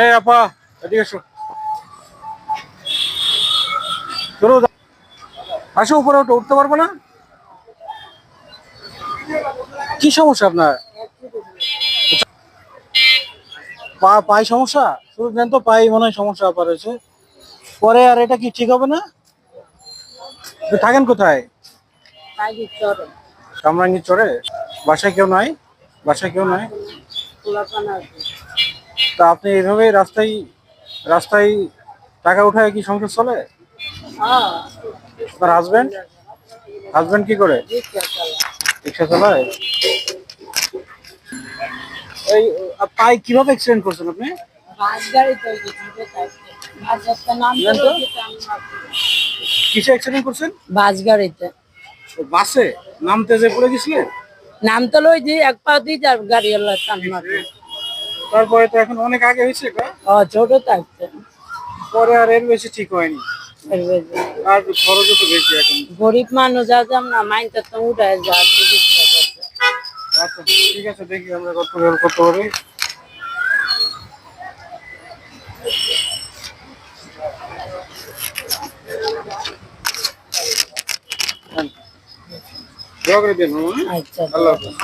এই আপা, এদিকে এসো। চলো আসো, উপরে ওঠো। উঠতে পারবো না? কি সমস্যা আপনার? পায়ে সমস্যা? শুধু দেন তো, পায়ে মনে হয় সমস্যা আপনার হয়েছে। পরে আর এটা কি ঠিক হবে না? তো থাকেন কোথায়? কামরাঙ্গীর চরে? বাসায় কেউ নাই? বাসায় কেউ নাই? তা আপনি এইভাবে রাস্তায় রাস্তায় টাকা উঠায় কি সংসার চলে? আপনার হাজবেন্ড হাজবেন্ড কি করে? রিক্সা চালায়? এই পায়ে কিভাবে অ্যাক্সিডেন্ট করছেন আপনি? কিসে অ্যাক্সিডেন্ট করছেন? বাস গাড়িতে বাসে নামতে যে পড়ে গেছিলেন? নাম তো লই দি এক পা দি যার গাড়ি হলো টান মারবে। তারপরে তো এখন অনেক আগে হয়েছে এটা। ছোট থাকতে পরে আর এর বেশি ঠিক হয়নি। আর খরচও তো বেশি এখন। গরিব মানুষ যাম না মাইন্ডটা তো উঠায় যা চিকিৎসা করতে। আচ্ছা ঠিক আছে, দেখি আমরা কত হেল্প করতে পারি। দোয়া করে দিন। আচ্ছা আল্লাহ হাফেজ।